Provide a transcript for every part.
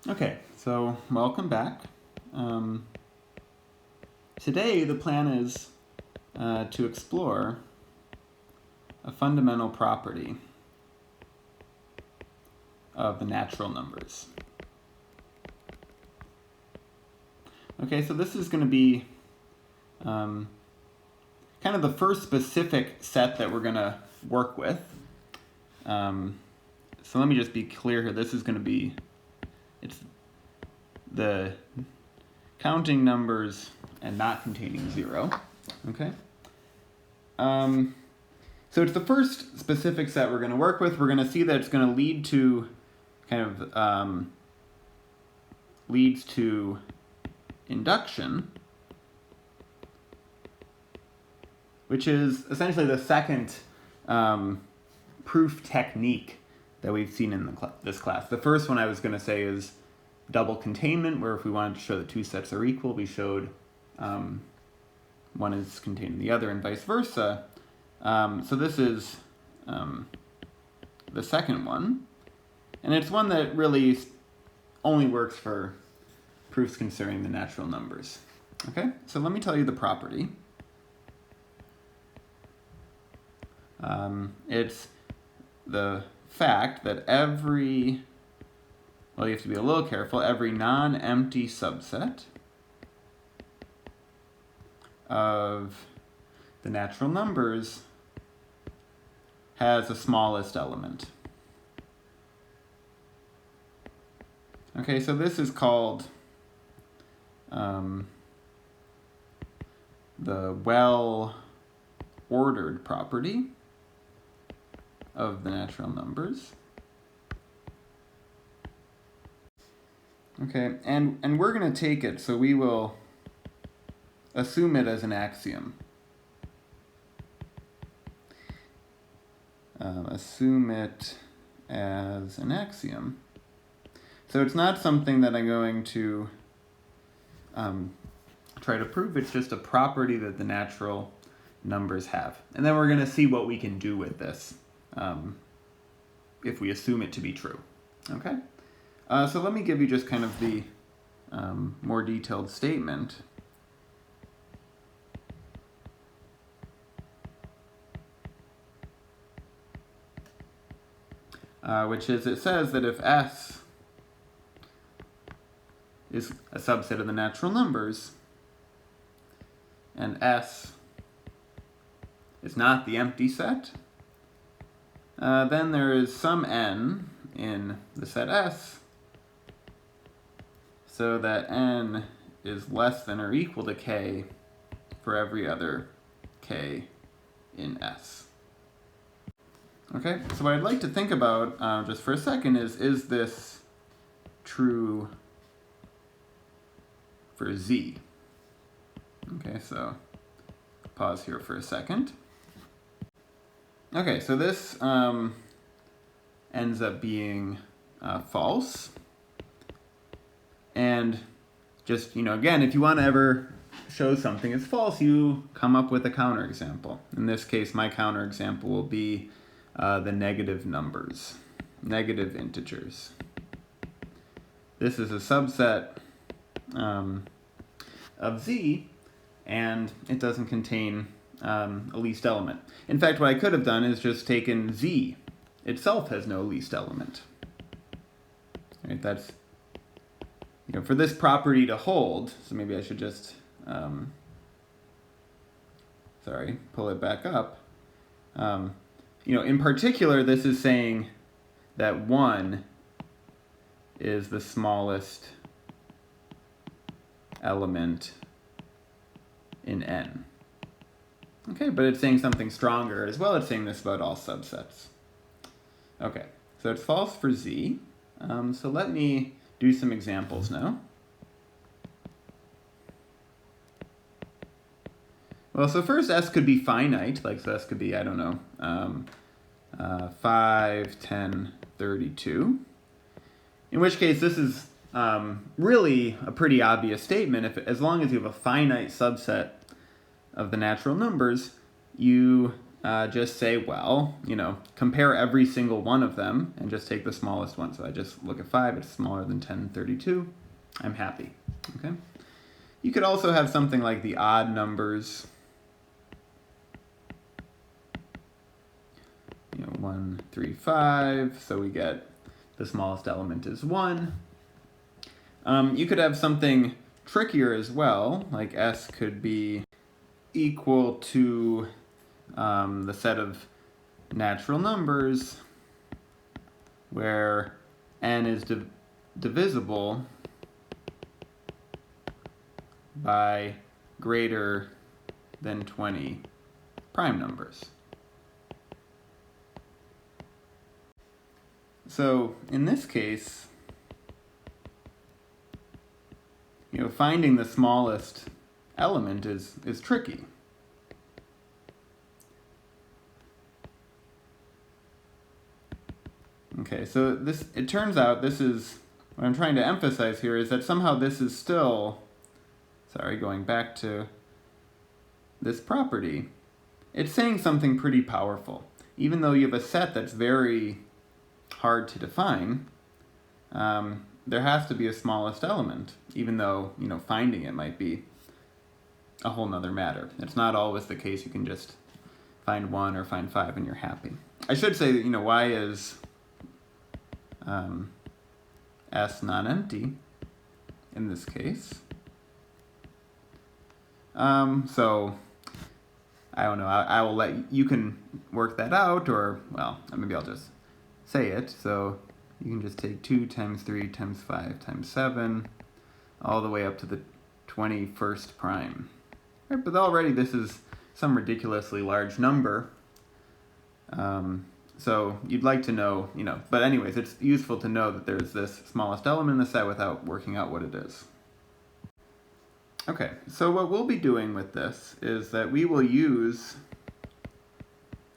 Okay, so welcome back. Today the plan is to explore a fundamental property of the natural numbers. Okay, so this is going to be kind of the first specific set that we're going to work with. So let me just be clear here. This is going to be, it's the counting numbers and not containing 0. Okay. So it's the first specific set we're going to work with. We're going to see that it's going to lead to leads to induction, which is essentially the second proof technique that we've seen in this class. The first one I was going to say is double containment, where if we wanted to show that two sets are equal, we showed one is contained in the other and vice versa. So this is the second one, and it's one that really only works for proofs concerning the natural numbers. Okay, so let me tell you the property. It's the fact that you have to be a little careful, every non-empty subset of the natural numbers has a smallest element. Okay, so this is called the well-ordered property of the natural numbers. Okay, and we're going to take it, so we will assume it as an axiom. Assume it as an axiom. So it's not something that I'm going to try to prove, it's just a property that the natural numbers have. And then we're going to see what we can do with this if we assume it to be true. Okay? So let me give you just kind of the more detailed statement. Which is, it says that if S is a subset of the natural numbers, and S is not the empty set, then there is some n in the set S, so that n is less than or equal to k for every other k in S. Okay, so what I'd like to think about just for a second is this true for Z? Okay, so pause here for a second. Okay, so this ends up being false. And just, again, if you want to ever show something is false, you come up with a counterexample. In this case, my counterexample will be the negative numbers, negative integers. This is a subset of Z, and it doesn't contain a least element. In fact, what I could have done is just taken Z itself has no least element. Right, that's, for this property to hold, so maybe I should just, pull it back up. In particular, this is saying that 1 is the smallest element in N. Okay, but it's saying something stronger as well. It's saying this about all subsets. Okay, so it's false for Z. So let me do some examples now. Well, so first S could be finite, so S could be, 5, 10, 32. In which case, this is really a pretty obvious statement. As long as you have a finite subset of the natural numbers, you just say, well, compare every single one of them and just take the smallest one. So I just look at 5, it's smaller than 1032. I'm happy. Okay. You could also have something like the odd numbers. 1, 3, 5. So we get the smallest element is 1. You could have something trickier as well, like S could be equal to the set of natural numbers where n is divisible by greater than 20 prime numbers. So in this case, finding the smallest element is tricky. Okay, so it turns out this is, what I'm trying to emphasize here is that somehow this is still, going back to this property, it's saying something pretty powerful. Even though you have a set that's very hard to define, there has to be a smallest element, even though, finding it might be a whole nother matter. It's not always the case you can just find 1 or find 5 and you're happy. I should say that, why is S non-empty in this case? So I don't know, I will you can work that out, or, well, maybe I'll just say it. So you can just take 2 times 3 times 5 times 7 all the way up to the 21st prime. Right, but already this is some ridiculously large number. So you'd like to know, but anyways, it's useful to know that there's this smallest element in the set without working out what it is. Okay, so what we'll be doing with this is that we will use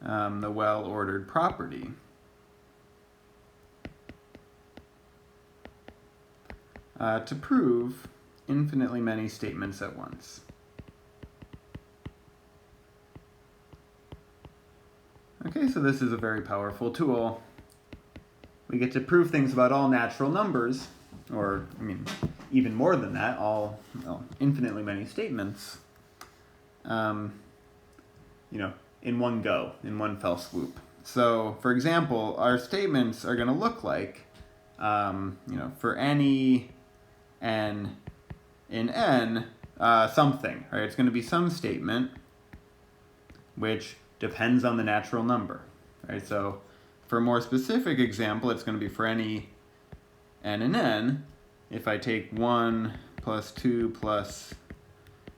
the well-ordered property to prove infinitely many statements at once. Okay, so this is a very powerful tool. We get to prove things about all natural numbers, or, even more than that, infinitely many statements, in one go, in one fell swoop. So, for example, our statements are going to look like, for any n in n, something, right? It's going to be some statement which depends on the natural number, right? So for a more specific example, it's going to be for any n in n. If I take 1 plus 2 plus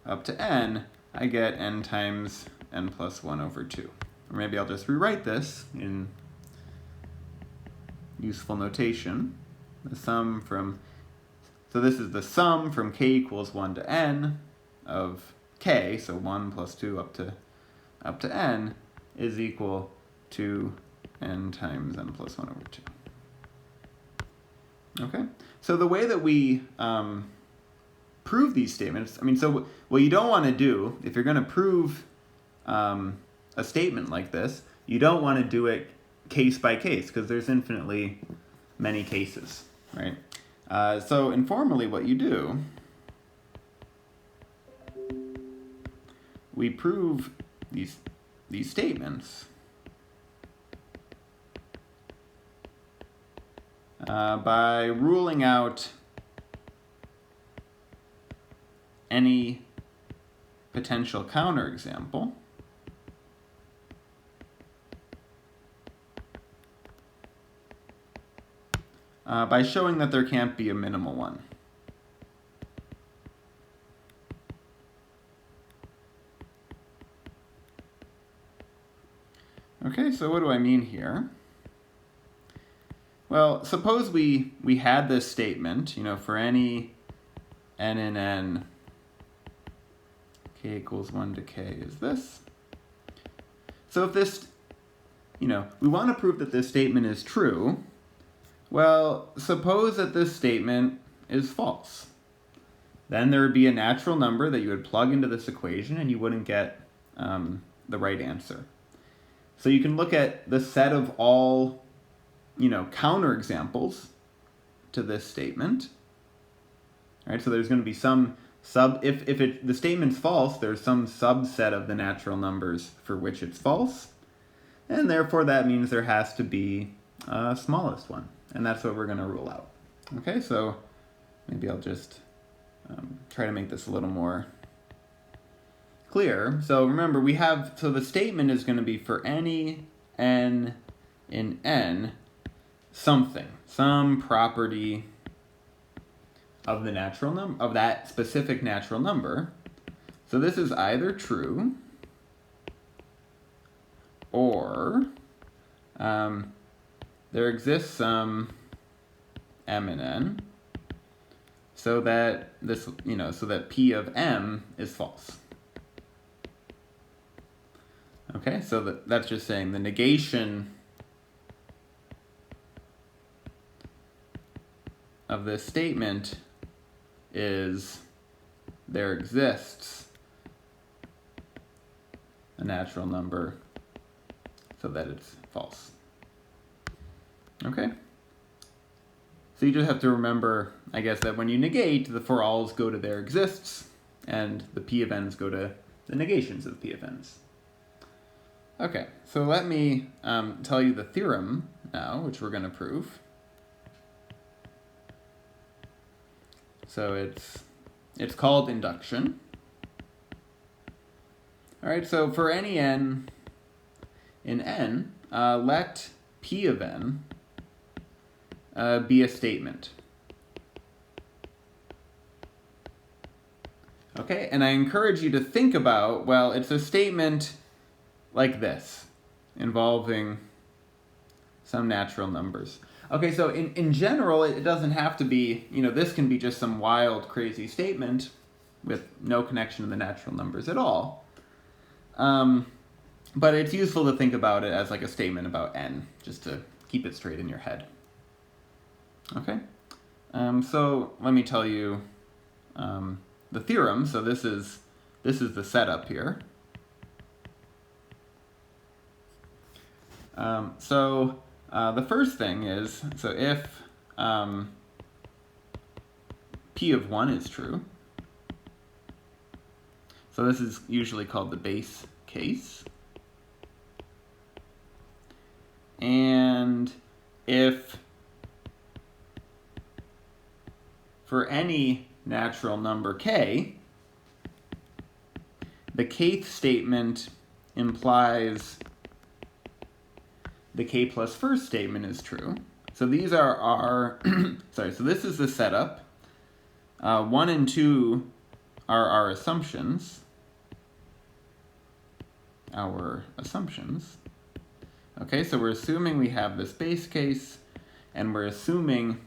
up to n, I get n times n plus 1 over 2. Or maybe I'll just rewrite this in useful notation. So this is the sum from k equals 1 to n of k, so 1 plus 2 up to n is equal to n times n plus 1 over 2. Okay, so the way that we prove these statements, so what you don't want to do, if you're going to prove a statement like this, you don't want to do it case by case, because there's infinitely many cases, right? So informally what you do, we prove these statements by ruling out any potential counterexample by showing that there can't be a minimal one. Okay, so what do I mean here? Well, suppose we had this statement, for any n in n, k equals 1 to k is this. So if this, we want to prove that this statement is true, well, suppose that this statement is false. Then there would be a natural number that you would plug into this equation and you wouldn't get the right answer. So you can look at the set of all, counterexamples to this statement. All right, so there's going to be some if the statement's false, there's some subset of the natural numbers for which it's false, and therefore that means there has to be a smallest one, and that's what we're going to rule out. Okay, so maybe I'll just try to make this a little more clear. So remember, so the statement is going to be for any n in n, some property of the natural number, of that specific natural number. So this is either true or there exists some m in n so that so that p of m is false. Okay, so that's just saying the negation of this statement is there exists a natural number so that it's false. Okay? So you just have to remember, I guess, that when you negate, the for alls go to there exists, and the p of n's go to the negations of p of n's. Okay, so let me tell you the theorem now, which we're going to prove. So it's called induction. All right, so for any n in n, let p of n be a statement. Okay, and I encourage you to think about, well, it's a statement like this, involving some natural numbers. Okay, so in general, it doesn't have to be, this can be just some wild, crazy statement with no connection to the natural numbers at all. But it's useful to think about it as like a statement about n, just to keep it straight in your head. Okay, so let me tell you the theorem. So this is the setup here. The first thing is, so if p of 1 is true, so this is usually called the base case, and if for any natural number k, the kth statement implies the k plus first statement is true. So these are our, so this is the setup. 1 and 2 are our assumptions. Okay, so we're assuming we have this base case, and we're assuming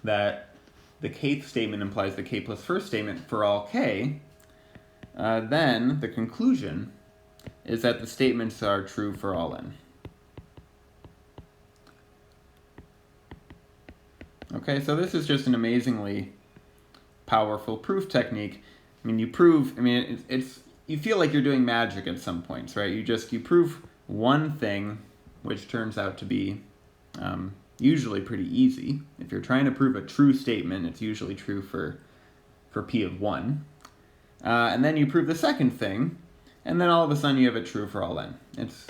that the kth statement implies the k plus first statement for all k. Then the conclusion is that the statements are true for all n. Okay, so this is just an amazingly powerful proof technique. I mean, you feel like you're doing magic at some points, right? You prove one thing, which turns out to be usually pretty easy. If you're trying to prove a true statement, it's usually true for p of 1. And then you prove the second thing, and then all of a sudden you have it true for all n. It's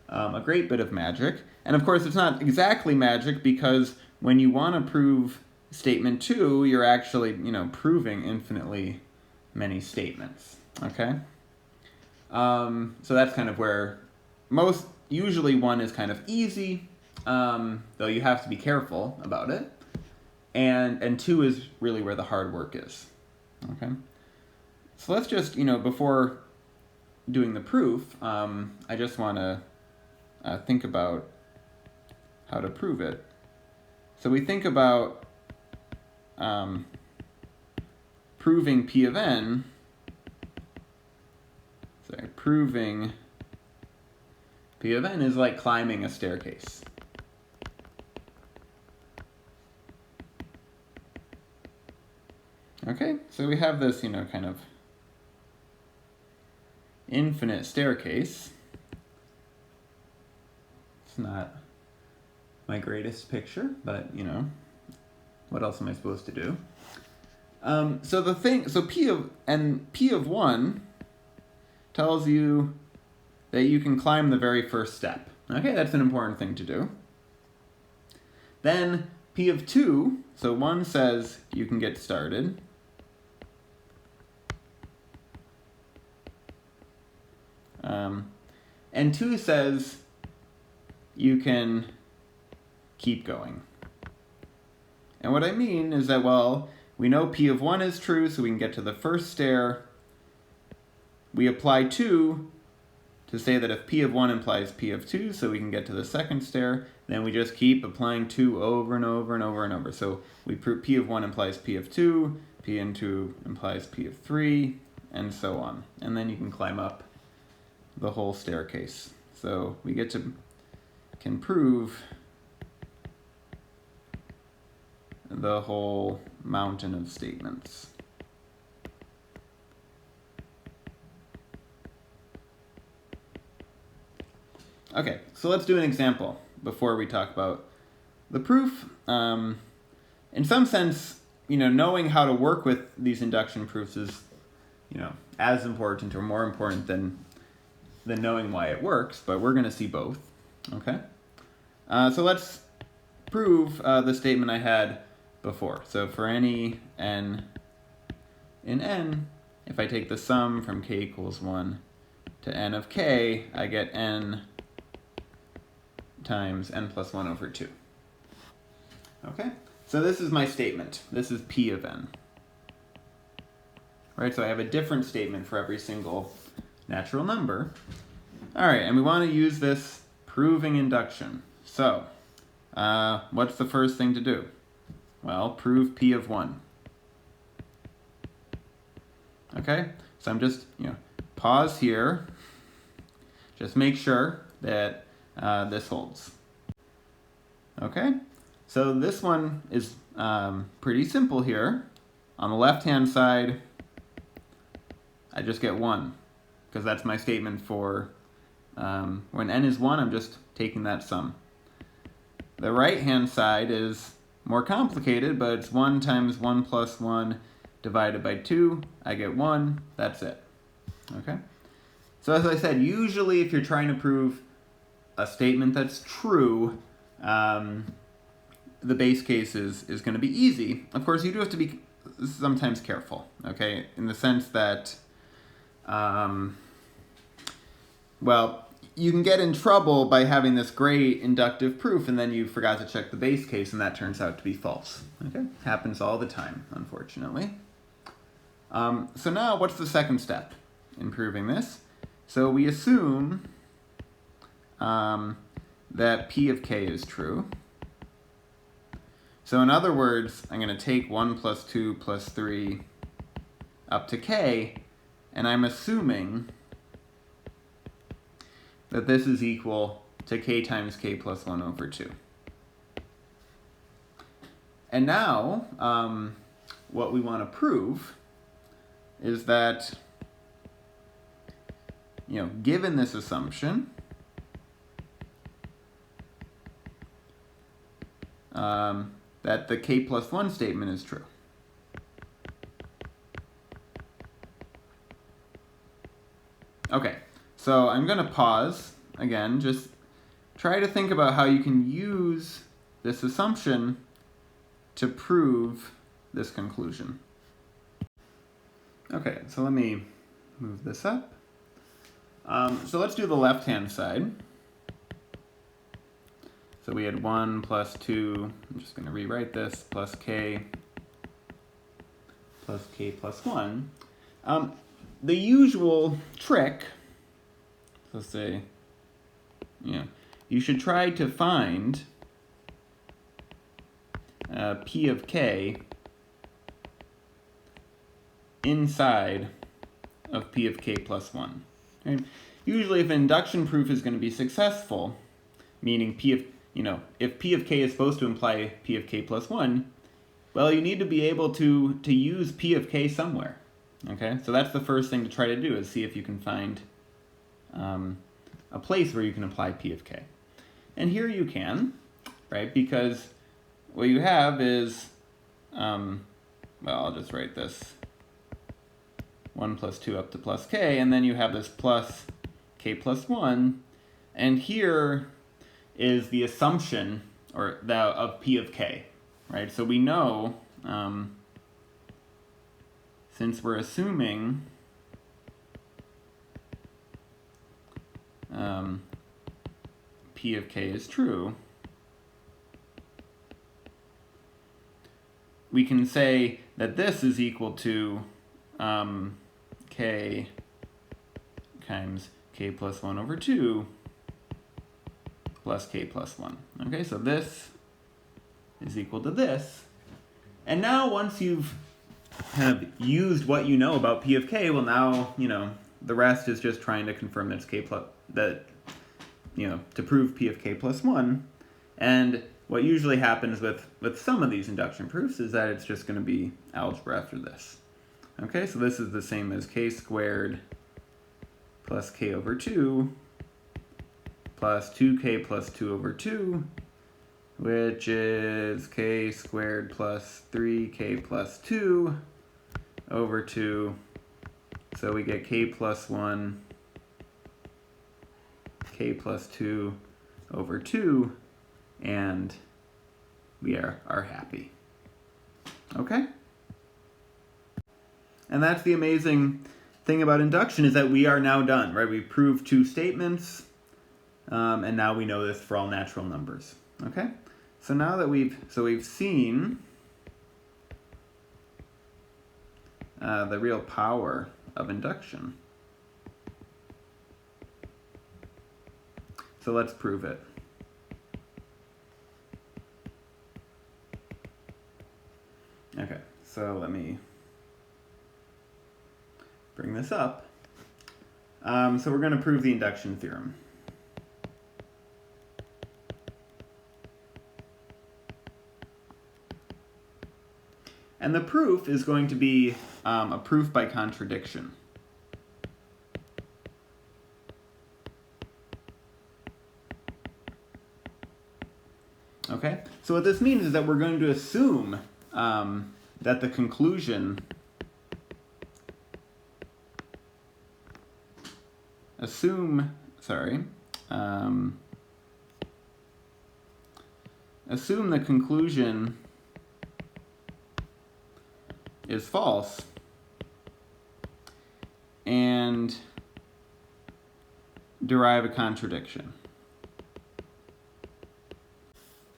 a great bit of magic. And of course, it's not exactly magic, because when you want to prove statement 2, you're actually, proving infinitely many statements, okay? So that's kind of where usually 1 is kind of easy, though you have to be careful about it. And 2 is really where the hard work is, okay? So let's just, before doing the proof, I just want to think about how to prove it. So we think about proving p of n, proving p of n is like climbing a staircase. Okay, so we have this, kind of infinite staircase. It's not my greatest picture, but you know, what else am I supposed to do? So P of 1 tells you that you can climb the very first step. Okay, that's an important thing to do. Then P of 2, so 1 says you can get started. And 2 says you can keep going. And what I mean is that, well, we know P of 1 is true, so we can get to the first stair. We apply 2 to say that if P of 1 implies P of 2, so we can get to the second stair, then we just keep applying 2 over and over and over and over. So we prove P of 1 implies P of 2, P of 2 implies P of 3, and so on. And then you can climb up the whole staircase. So we can prove the whole mountain of statements. Okay, so let's do an example before we talk about the proof. In some sense, you know, knowing how to work with these induction proofs is, you know, as important or more important than knowing why it works, but we're going to see both. Okay? So let's prove the statement I had before. So for any n in n, if I take the sum from k equals 1 to n of k, I get n times n plus 1 over 2. Okay? So this is my statement. This is P of n. Right? So I have a different statement for every single natural number. All right, and we want to use this proving induction. So, what's the first thing to do? Well, prove P of 1. Okay, so I'm just, you know, pause here. Just make sure that this holds. Okay, so this one is pretty simple here. On the left-hand side, I just get 1, because that's my statement for when n is 1, I'm just taking that sum. The right-hand side is more complicated, but it's 1 times 1 plus 1 divided by 2. I get 1. That's it. Okay? So as I said, usually if you're trying to prove a statement that's true, the base case is going to be easy. Of course, you do have to be sometimes careful, okay? In the sense that, well, you can get in trouble by having this great inductive proof and then you forgot to check the base case and that turns out to be false. Okay? Happens all the time, unfortunately. So now what's the second step in proving this? So we assume that P of k is true. So in other words, I'm going to take 1 plus 2 plus 3 up to k, and I'm assuming that this is equal to k times k plus 1 over 2. And now, what we want to prove is that, you know, given this assumption, that the k plus 1 statement is true. Okay, so I'm going to pause again, just try to think about how you can use this assumption to prove this conclusion. Okay, so let me move this up. So let's do the left-hand side. So we had 1 plus 2, I'm just going to rewrite this, plus k plus 1. The usual trick, let's say, you should try to find P of k inside of P of k plus 1. Right? Usually if an induction proof is going to be successful, meaning if P of k is supposed to imply P of k plus 1, well, you need to be able to use P of k somewhere. Okay, so that's the first thing to try to do, is see if you can find a place where you can apply P of k. And here you can, right? Because what you have is, well, I'll just write this 1 plus 2 up to plus k, and then you have this plus k plus 1, and here is the assumption of p of k, right? So we know, since we're assuming p of k is true, we can say that this is equal to k times k plus 1 over 2 plus k plus 1. Okay, so this is equal to this. And now once you've kind of used what you know about p of k, well now, the rest is just trying to confirm that it's k plus, to prove p of k plus 1. And what usually happens with some of these induction proofs is that it's just going to be algebra after this. Okay, so this is the same as k squared plus k over 2 plus 2k plus 2 over 2, which is k squared plus 3k plus 2 over 2. So we get k plus 1, k plus 2 over 2, and we are happy. Okay? And that's the amazing thing about induction, is that we are now done, right? We proved two statements, and now we know this for all natural numbers. Okay? So now that we've seen the real power of induction. So let's prove it. Okay, so let me bring this up. So we're going to prove the induction theorem. And the proof is going to be a proof by contradiction. Okay, so what this means is that we're going to assume that the conclusion assume the conclusion is false and derive a contradiction.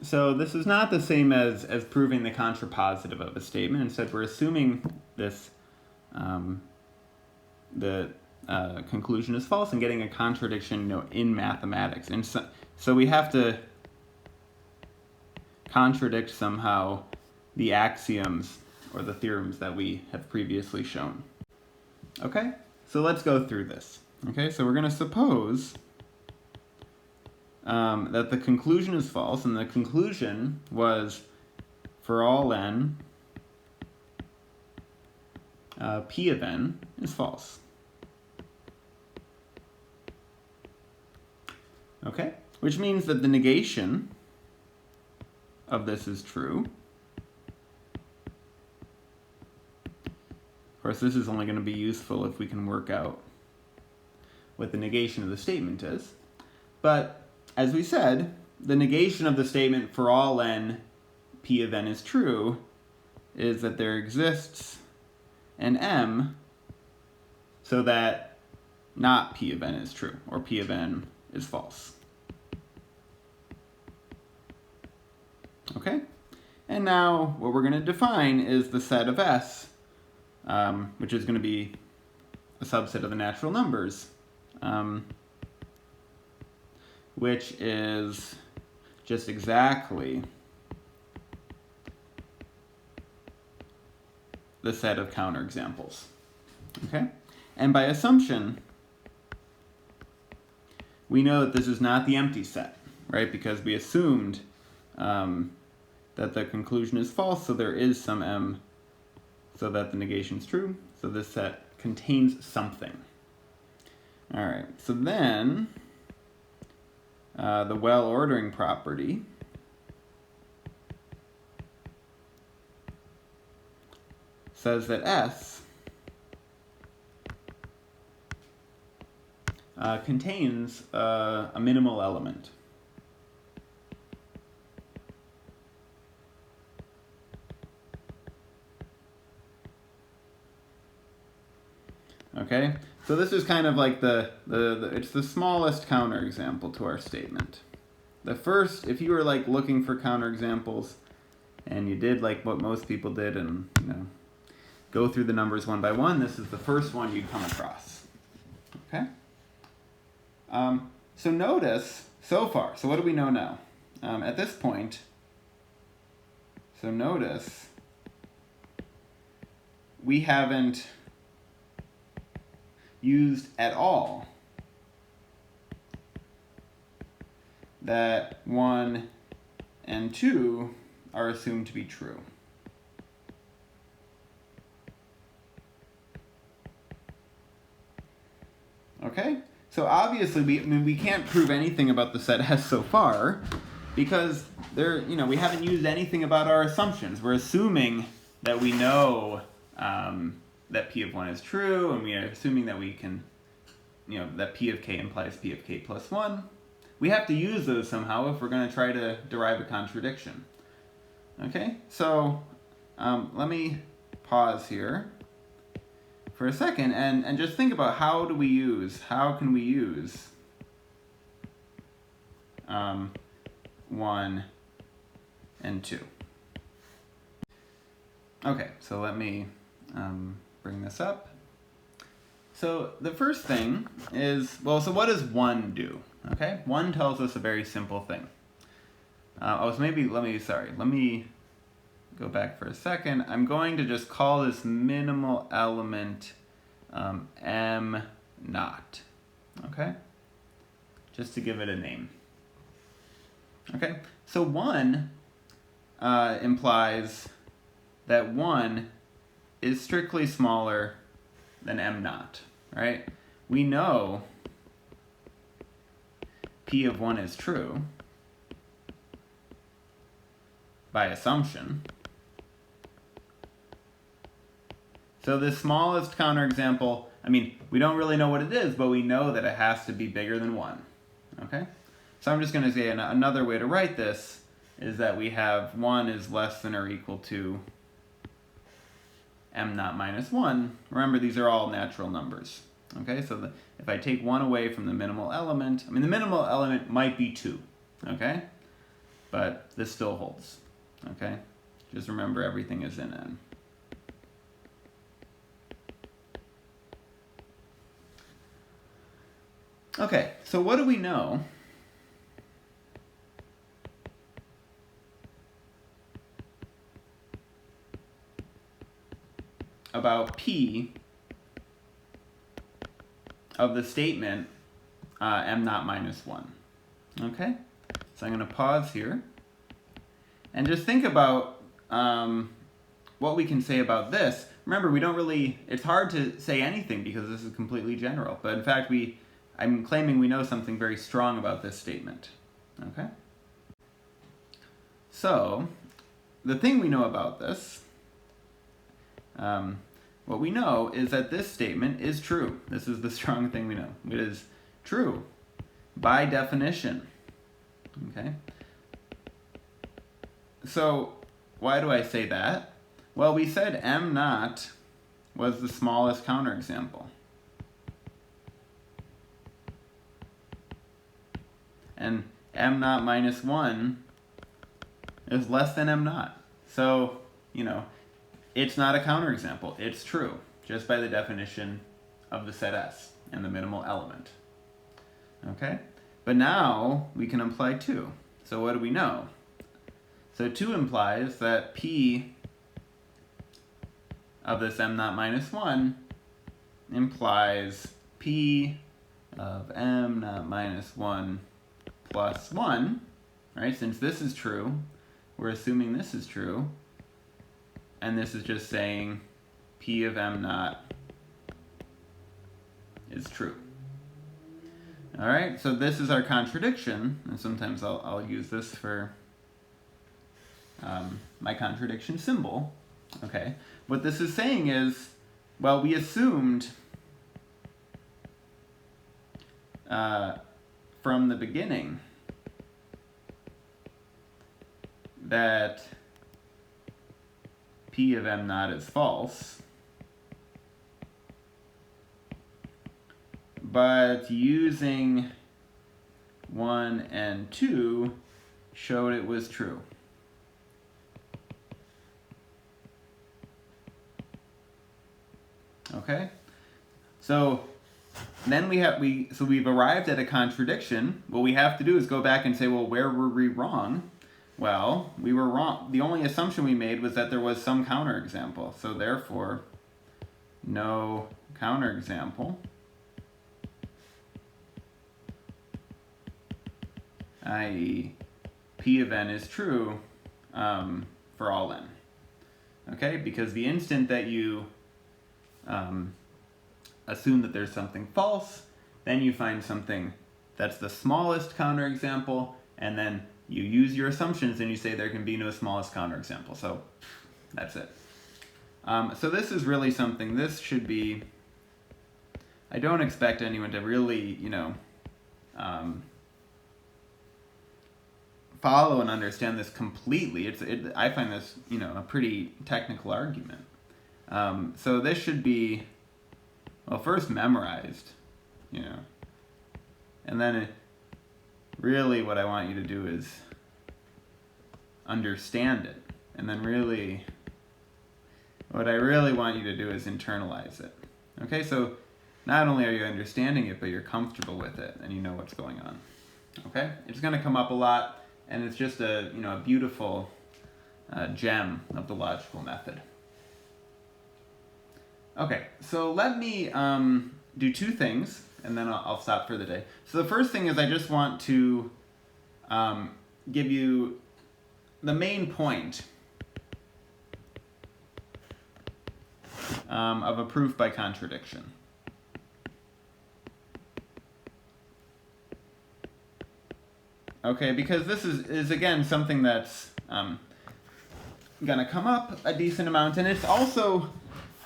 So this is not the same as proving the contrapositive of a statement. Instead, we're assuming this the conclusion is false and getting a contradiction in mathematics. And so we have to contradict somehow the axioms or the theorems that we have previously shown. Okay, so let's go through this. Okay, so we're going to suppose that the conclusion is false, and the conclusion was for all n, p of n is false. Okay, which means that the negation of this is true. Of course, this is only going to be useful if we can work out what the negation of the statement is. But as we said, the negation of the statement for all n, p of n is true, is that there exists an m so that not p of n is true, or p of n is false. Okay? And now what we're going to define is the set of S, which is going to be a subset of the natural numbers, which is just exactly the set of counterexamples. Okay? And by assumption, we know that this is not the empty set, right? Because we assumed that the conclusion is false, so there is some m so that the negation is true. So this set contains something. All right, so then the well-ordering property says that S contains a minimal element. Okay, so this is kind of like it's the smallest counterexample to our statement. The first, if you were like looking for counterexamples and you did like what most people did and go through the numbers one by one, this is the first one you'd come across. Okay? So notice, so far, so what do we know now? At this point, so notice, we haven't used at all that 1 and 2 are assumed to be true. Okay? So obviously we can't prove anything about the set S so far because we haven't used anything about our assumptions. We're assuming that we know that P of 1 is true, and we are assuming that we can, that P of K implies P of K plus 1. We have to use those somehow if we're going to try to derive a contradiction. Okay, so let me pause here for a second and just think about how can we use 1 and 2. Okay, so let me bring this up. So the first thing is, so what does 1 do? Okay, 1 tells us a very simple thing. Let me go back for a second. I'm going to just call this minimal element M naught. Okay, just to give it a name. Okay, so 1 implies that 1 is strictly smaller than M naught, right? We know P of 1 is true by assumption. So the smallest counterexample, we don't really know what it is, but we know that it has to be bigger than 1, okay? So I'm just going to say another way to write this is that we have 1 is less than or equal to M naught minus 1. Remember, these are all natural numbers. Okay, so if I take 1 away from the minimal element, the minimal element might be 2. Okay, but this still holds. Okay, just remember everything is in N. Okay, so what do we know about P of the statement M naught minus 1? Okay, so I'm going to pause here and just think about what we can say about this. Remember, it's hard to say anything because this is completely general, but in fact I'm claiming we know something very strong about this statement. Okay, so the thing we know about this, what we know is that this statement is true. This is the strong thing we know. It is true by definition. Okay? So why do I say that? Well, we said M naught was the smallest counterexample. And M naught minus 1 is less than M naught. So, it's not a counterexample. It's true, just by the definition of the set S and the minimal element. Okay? But now we can apply 2. So what do we know? So 2 implies that P of this M naught minus 1 implies P of M naught minus 1 plus 1, right? Since this is true, we're assuming this is true. And this is just saying P of M naught is true. All right, so this is our contradiction, and sometimes I'll use this for my contradiction symbol. Okay, what this is saying is, well, we assumed from the beginning that P of m naught is false, but using 1 and 2 showed it was true. Okay? So then we've arrived at a contradiction. What we have to do is go back and say, well, where were we wrong? Well, we were wrong. The only assumption we made was that there was some counterexample. So therefore, no counterexample, i.e. P of n is true for all n. Okay, because the instant that you assume that there's something false, then you find something that's the smallest counterexample, and then you use your assumptions and you say there can be no smallest counterexample. So that's it. So this is really something, this should be, I don't expect anyone to really, follow and understand this completely. I find this, a pretty technical argument. So this should be, well, first memorized, and then really what I want you to do is understand it. And then really, what I really want you to do is internalize it. Okay, so not only are you understanding it, but you're comfortable with it and you know what's going on. Okay, it's going to come up a lot, and it's just a beautiful gem of the logical method. Okay, so let me do two things, and then I'll stop for the day. So the first thing is I just want to give you the main point of a proof by contradiction. Okay, because this is again something that's going to come up a decent amount, and it's also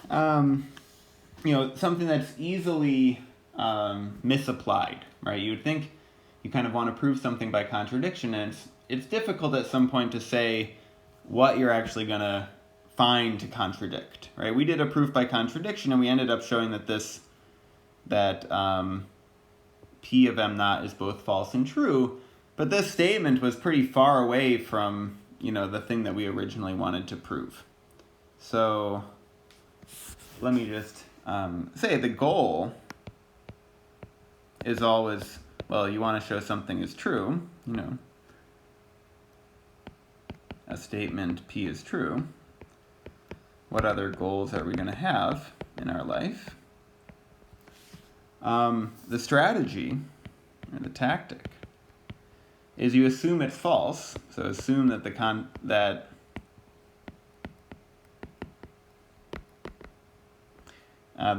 something that's easily misapplied, right? You would think you kind of want to prove something by contradiction, and it's difficult at some point to say what you're actually going to find to contradict, right? We did a proof by contradiction, and we ended up showing that P of m naught is both false and true, but this statement was pretty far away from, the thing that we originally wanted to prove. So let me just say the goal is always, well, you want to show something is true, a statement P is true. What other goals are we going to have in our life? The strategy, or the tactic, is you assume it's false. So assume that the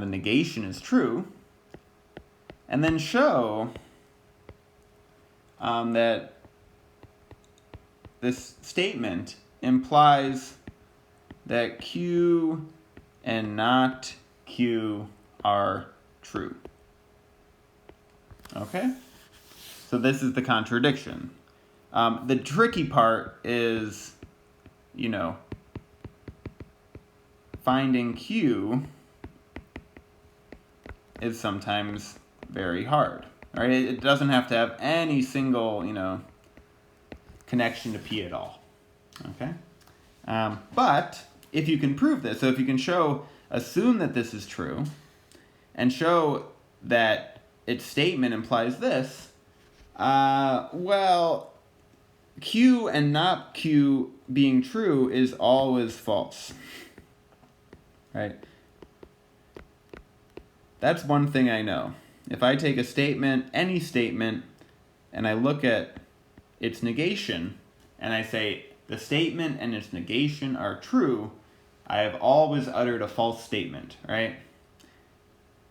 negation is true, and then show that this statement implies that Q and not Q are true. Okay? So this is the contradiction. The tricky part is, finding Q is sometimes very hard. Right? It doesn't have to have any single, connection to P at all. Okay? But if you can prove this, so if you can assume that this is true, and show that its statement implies this, well, Q and not Q being true is always false. Right? That's one thing I know. If I take a statement, any statement, and I look at its negation, and I say the statement and its negation are true, I have always uttered a false statement, right?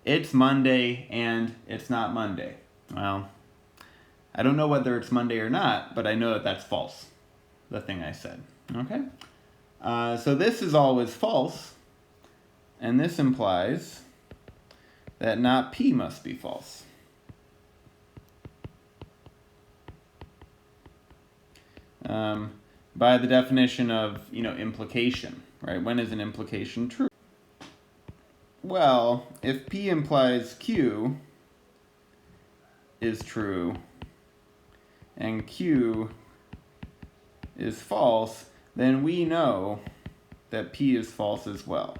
It's Monday and it's not Monday. Well, I don't know whether it's Monday or not, but I know that that's false, the thing I said. Okay? So this is always false, and this implies that not P must be false. By the definition of, implication, right? When is an implication true? Well, if P implies Q is true and Q is false, then we know that P is false as well.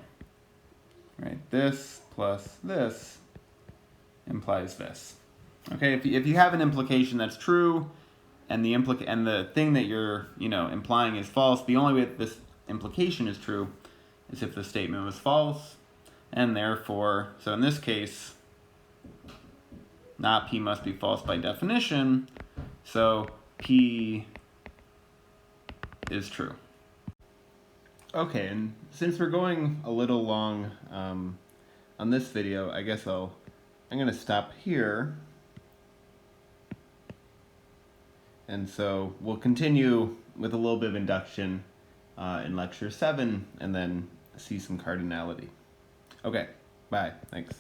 Right? This plus this implies this. Okay, if you have an implication that's true and the thing that you're, implying is false, the only way that this implication is true is if the statement was false, and therefore, so in this case, not P must be false by definition, so P is true. Okay, and since we're going a little long on this video, I guess I'm going to stop here. And so we'll continue with a little bit of induction in lecture 7 and then see some cardinality. Okay, bye. Thanks.